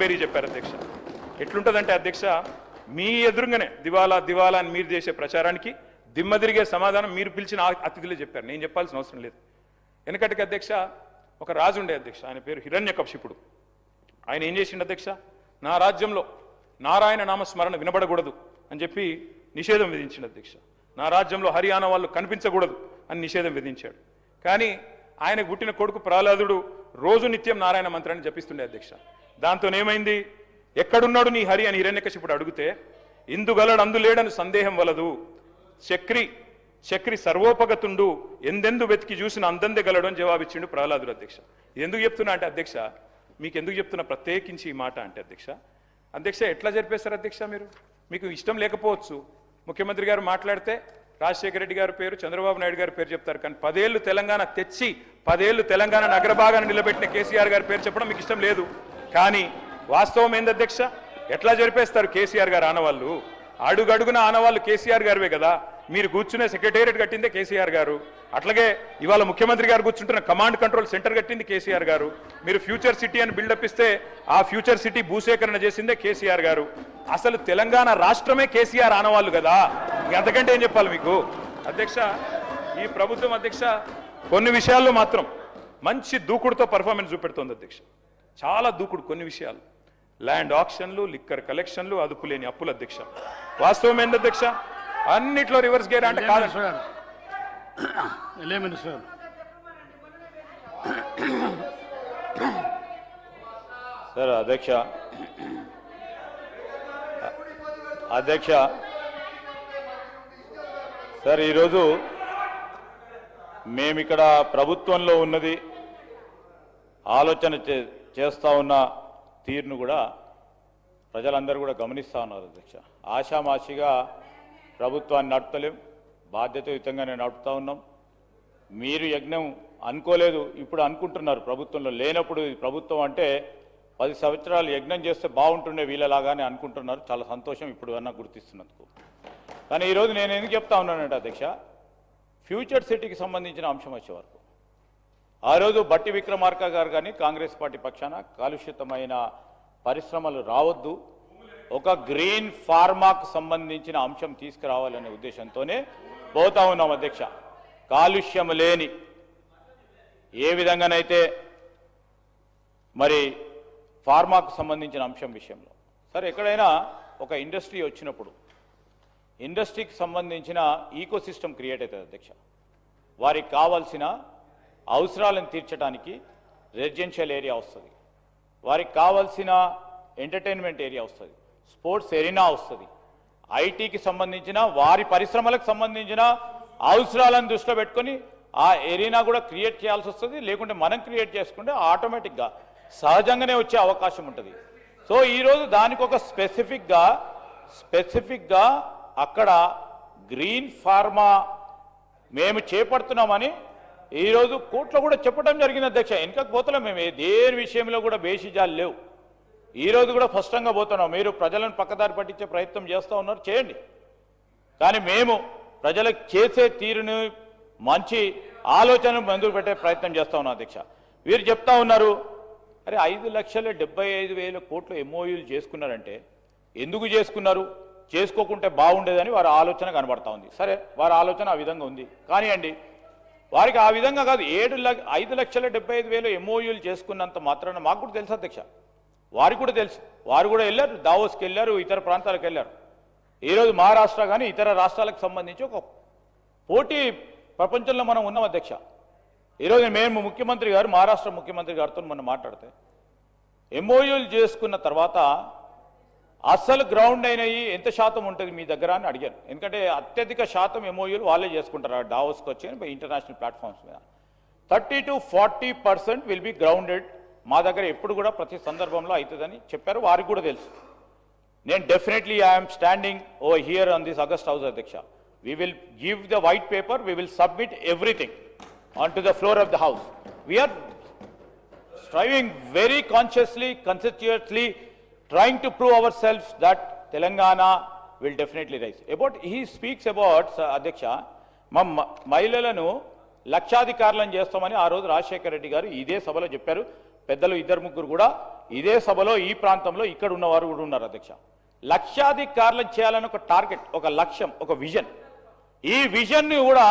పేరు చెప్పారు అధ్యక్ష. ఎట్లుంటుందంటే అధ్యక్ష, మీ ఎదురుగానే దివాలా దివాలా అని మీరు చేసే ప్రచారానికి దిమ్మ తిరిగే సమాధానం మీరు పిలిచిన అతిథులే చెప్పారు. నేను చెప్పాల్సిన అవసరం లేదు. వెనకటికి అధ్యక్ష ఒక రాజు ఉండే అధ్యక్ష, ఆయన పేరు హిరణ్యకశిపుడు. ఆయన ఏం చేసిండు అధ్యక్ష, నా రాజ్యంలో నారాయణ నామస్మరణ వినబడకూడదు అని చెప్పి నిషేధం విధించిండు అధ్యక్ష. నా రాజ్యంలో హరియానా వాళ్ళు కనిపించకూడదు అని నిషేధం విధించాడు. కానీ ఆయనకు పుట్టిన కొడుకు ప్రహ్లాదుడు రోజు నిత్యం నారాయణ మంత్రాన్ని జపిస్తుండే అధ్యక్ష. దాంతోనేమైంది, ఎక్కడున్నాడు నీ హరి అని హిరణ్యకశిపుడు అడిగితే, ఇందుగలడు అందులేడని సందేహం వలదు, చక్రి సర్వోపగతుండు, ఎందెందు వెతికి చూసిన అందందే గలడు అని జవాబిచ్చిండు ప్రహ్లాదుడు అధ్యక్ష. ఎందుకు చెప్తున్నా అంటే అధ్యక్ష, మీకు ఎందుకు చెప్తున్నా ప్రత్యేకించి ఈ మాట అంటే అధ్యక్ష ఎట్లా జరిపేస్తారు అధ్యక్ష? మీకు ఇష్టం లేకపోవచ్చు, ముఖ్యమంత్రి గారు మాట్లాడితే రాజశేఖర రెడ్డి గారి పేరు, చంద్రబాబు నాయుడు గారి పేరు చెప్తారు. కానీ 10 ఏళ్ళు తెలంగాణ తెచ్చి 10 ఏళ్ళు తెలంగాణ నగరభాగాన్ని నిలబెట్టిన కేసీఆర్ గారి పేరు చెప్పడం మీకు ఇష్టం లేదు. కానీ వాస్తవం ఏంది అధ్యక్ష, ఎట్లా జరిపేస్తారు కేసీఆర్ గారు ఆనవాళ్ళు? అడుగడుగున ఆనవాళ్ళు కేసీఆర్ గారివే కదా. మీరు కూర్చునే సెక్రటేరియట్ కట్టిందే కేసీఆర్ గారు. అట్లాగే ఇవాళ ముఖ్యమంత్రి గారు కూర్చుంటున్న కమాండ్ కంట్రోల్ సెంటర్ కట్టింది కేసీఆర్ గారు. మీరు ఫ్యూచర్ సిటీ అని బిల్డప్ ఇస్తే ఆ ఫ్యూచర్ సిటీ భూసేకరణ చేసిందే కేసీఆర్ గారు. అసలు తెలంగాణ రాష్ట్రమే కేసీఆర్ ఆనవాళ్ళు కదా. అంతకంటే ఏం చెప్పాలి మీకు అధ్యక్ష? ఈ ప్రభుత్వం అధ్యక్ష కొన్ని విషయాల్లో మాత్రం మంచి దూకుడుతో పర్ఫార్మెన్స్ చూపెడుతోంది అధ్యక్ష. చాలా దూకుడు కొన్ని విషయాలు, ల్యాండ్ ఆక్షన్లు, లిక్కర్ కలెక్షన్లు, అదుపులేని అప్పులు అధ్యక్ష. వాస్తవం ఏంది అధ్యక్ష? అన్నిట్లో రివర్స్ గేర్ అంటే కాదు సార్. అధ్యక్ష సార్, ఈరోజు మేమిక్కడ ప్రభుత్వంలో ఉన్నది ఆలోచన చేస్తా ఉన్న తీరును కూడా ప్రజలందరూ కూడా గమనిస్తూ ఉన్నారు అధ్యక్ష. ఆషామాషిగా ప్రభుత్వాన్ని నడుపుతలేం, బాధ్యతాయుతంగానే నడుపుతా ఉన్నాం. మీరు యజ్ఞం అనుకోలేదు, ఇప్పుడు అనుకుంటున్నారు. ప్రభుత్వంలో లేనప్పుడు ప్రభుత్వం అంటే 10 సంవత్సరాలు యజ్ఞం చేస్తే బాగుంటుండే వీళ్ళలాగానే అనుకుంటున్నారు. చాలా సంతోషం ఇప్పుడు అన్నా గుర్తిస్తున్నందుకు. కానీ ఈరోజు నేను ఎందుకు చెప్తా ఉన్నానంటే అధ్యక్ష, ఫ్యూచర్ సిటీకి సంబంధించిన అంశం వచ్చే వరకు ఆ రోజు బట్టి విక్రమార్క గారు కానీ కాంగ్రెస్ పార్టీ పక్షాన కాలుష్యతమైన పరిశ్రమలు రావద్దు, ఒక గ్రీన్ ఫార్మాకు సంబంధించిన అంశం తీసుకురావాలనే ఉద్దేశంతోనే పోతా ఉన్నాం అధ్యక్ష. కాలుష్యం లేని ఏ విధంగానైతే మరి ఫార్మాకు సంబంధించిన అంశం విషయంలో సరే, ఎక్కడైనా ఒక ఇండస్ట్రీ వచ్చినప్పుడు ఇండస్ట్రీకి సంబంధించిన ఈకోసిస్టమ్ క్రియేట్ అవుతుంది అధ్యక్ష. వారికి కావాల్సిన అవసరాలను తీర్చడానికి రెసిడెన్షియల్ ఏరియా వస్తుంది, వారికి కావాల్సిన ఎంటర్టైన్మెంట్ ఏరియా వస్తుంది, స్పోర్ట్స్ ఎరీనా వస్తుంది, ఐటీకి సంబంధించిన వారి పరిశ్రమలకు సంబంధించిన అవసరాలను దృష్టిలో పెట్టుకొని ఆ ఎరీనా కూడా క్రియేట్ చేయాల్సి వస్తుంది. లేకుంటే మనం క్రియేట్ చేసుకుంటే ఆటోమేటిక్గా సహజంగానే వచ్చే అవకాశం ఉంటుంది. సో ఈరోజు దానికి ఒక స్పెసిఫిక్గా అక్కడ గ్రీన్ ఫార్మా మేము చేపడుతున్నామని ఈరోజు కోర్టులో కూడా చెప్పడం జరిగింది అధ్యక్ష. వెనకకు పోతున్నాం మేము, దేని విషయంలో కూడా బేషిజాలు లేవు. ఈరోజు కూడా స్పష్టంగా పోతున్నాం. మీరు ప్రజలను పక్కదారి పట్టించే ప్రయత్నం చేస్తూ ఉన్నారు, చేయండి. కానీ మేము ప్రజలకు చేసే తీరుని మంచి ఆలోచన ముందుకు పెట్టే ప్రయత్నం చేస్తూ ఉన్నాం అధ్యక్ష. వీరు చెప్తా ఉన్నారు, అరే 5,75,000 కోట్లు ఎంఓయూలు చేసుకున్నారంటే ఎందుకు చేసుకున్నారు? చేసుకోకుంటే బాగుండేదని వారి ఆలోచన కనబడతా ఉంది. సరే, వారి ఆలోచన ఆ విధంగా ఉంది కానివ్వండి. వారికి ఆ విధంగా కాదు, 5,75,000 ఎంఓయూలు చేసుకున్నంత మాత్రాన మాకు కూడా తెలుసు అధ్యక్ష, వారికి కూడా తెలుసు. వారు కూడా వెళ్ళారు, దావోస్కి వెళ్ళారు, ఇతర ప్రాంతాలకు వెళ్ళారు. ఈరోజు మహారాష్ట్ర కానీ ఇతర రాష్ట్రాలకు సంబంధించి ఒక పోటీ ప్రపంచంలో మనం ఉన్నాం అధ్యక్ష. ఈరోజు మేము ముఖ్యమంత్రి గారు, మహారాష్ట్ర ముఖ్యమంత్రి గారితో మనం మాట్లాడితే ఎంఓయూలు చేసుకున్న తర్వాత అసలు గ్రౌండ్ అయినవి ఎంత శాతం ఉంటుంది మీ దగ్గర అని అడిగాను. ఎందుకంటే అత్యధిక శాతం ఎంఓయూలు వాళ్ళే చేసుకుంటారు డావోస్కి వచ్చి ఇంటర్నేషనల్ ప్లాట్ఫామ్స్ మీద. 30 to 40% విల్ బి గ్రౌండెడ్. మా దగ్గర ఎప్పుడు కూడా ప్రతి సందర్భంలో అవుతుందని చెప్పారు, వారికి కూడా తెలుసు. నేను definitely I'm standing over here on this August house అధ్యక్ష. We will give the white paper, we will submit everything onto the floor of the house. We are striving very consciously, conscientiously, trying to prove ourselves that Telangana will definitely rise. He speaks about, Adhyaksha, మహిళలను లక్షాధికారులను చేస్తామని ఆ రోజు రాజశేఖర రెడ్డి గారు ఇదే సభలో చెప్పారు. పెద్దలు ఇద్దరు ముగ్గురు కూడా ఇదే సభలో ఈ ప్రాంతంలో ఇక్కడ ఉన్నవారు కూడా ఉన్నారు అధ్యక్ష. లక్షాధికారులను చేయాలని ఒక టార్గెట్, ఒక లక్ష్యం, ఒక విజన్. ఈ విజన్ ని కూడా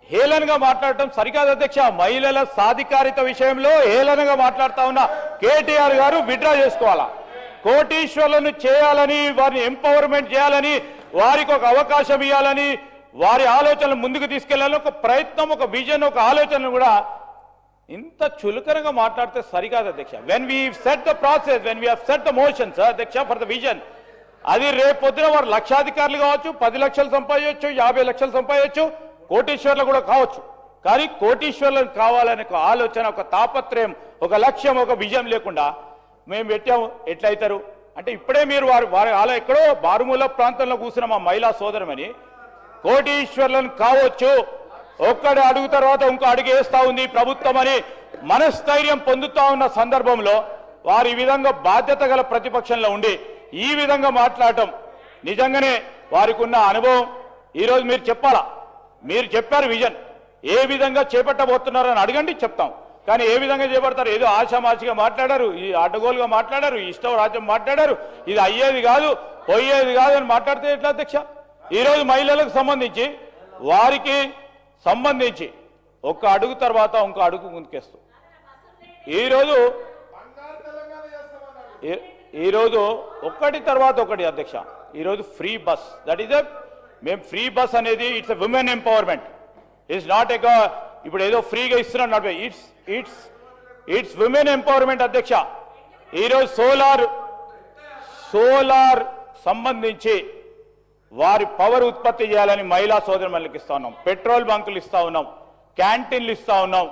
హేళనగా మాట్లాడటం సరికాదు అధ్యక్ష. మహిళల సాధికారిత విషయంలో హేళనగా మాట్లాడుతా ఉన్న కేటీఆర్ గారు విత్డ్రా చేసుకోవాలా. కోటీశ్వర్లను చేయాలని, వారిని ఎంపవర్మెంట్ చేయాలని, వారికి ఒక అవకాశం ఇవ్వాలని, వారి ఆలోచనలు ముందుకు తీసుకెళ్లాలని ఒక ప్రయత్నం, ఒక విజన్, ఒక ఆలోచన కూడా ఇంత చులకనగా మాట్లాడితే సరికాదు అధ్యక్ష. When we set the process, when we have set the motions అధ్యక్ష ఫర్ ద విజన్, అది రేపు పొద్దున వారు లక్షాధికారులు కావచ్చు, 10 లక్షలు సంపాదించవచ్చు, 50 లక్షలు సంపాదించవచ్చు, కోటీశ్వర్లు కూడా కావచ్చు. కానీ కోటీశ్వర్లకు కావాలనే ఒక ఆలోచన, ఒక తాపత్రయం, ఒక లక్ష్యం, ఒక విజన్ లేకుండా మేము పెట్టాము ఎట్లయితారు అంటే ఇప్పుడే మీరు వారి అలా ఎక్కడో బారుమూల ప్రాంతంలో కూర్చున్న మా మహిళా సోదరమని కోటీశ్వర్లను కావచ్చు, ఒక్కడి అడుగు తర్వాత ఇంకో అడుగు వేస్తా ఉంది ప్రభుత్వం అని మనస్థైర్యం పొందుతా ఉన్న సందర్భంలో వారు ఈ విధంగా బాధ్యత గల ప్రతిపక్షంలో ఉండి ఈ విధంగా మాట్లాడటం నిజంగానే వారికి ఉన్న అనుభవం ఈరోజు మీరు చెప్పాలా. మీరు చెప్పారు విజన్ ఏ విధంగా చేపట్టబోతున్నారని అడగండి, చెప్తాం. కానీ ఏ విధంగా చేపడతారు? ఏదో ఆశామాషిగా మాట్లాడారు, ఈ అడ్డగోలుగా మాట్లాడారు, ఇష్టం రాజ్యం మాట్లాడారు, ఇది అయ్యేది కాదు పోయేది కాదు అని మాట్లాడితే ఎట్లా అధ్యక్ష? ఈరోజు మహిళలకు సంబంధించి వారికి సంబంధించి ఒక్క అడుగు తర్వాత ఇంకో అడుగు ముందుకేస్తూ ఈరోజు ఒక్కటి తర్వాత ఒకటి అధ్యక్ష. ఈరోజు ఫ్రీ బస్, దట్ ఈస్ మేము ఫ్రీ బస్ అనేది it's women empowerment, it's not a ఇప్పుడు ఏదో ఫ్రీగా ఇస్తున్నాం, ఇట్స్ విమెన్ ఎంపవర్మెంట్ అధ్యక్ష. ఈరోజు సోలార్ సంబంధించి వారి పవర్ ఉత్పత్తి చేయాలని మహిళా సోదరులకు ఇస్తా ఉన్నాం, పెట్రోల్ బంకులు ఇస్తా ఉన్నాం, క్యాంటీన్లు ఇస్తా ఉన్నాం,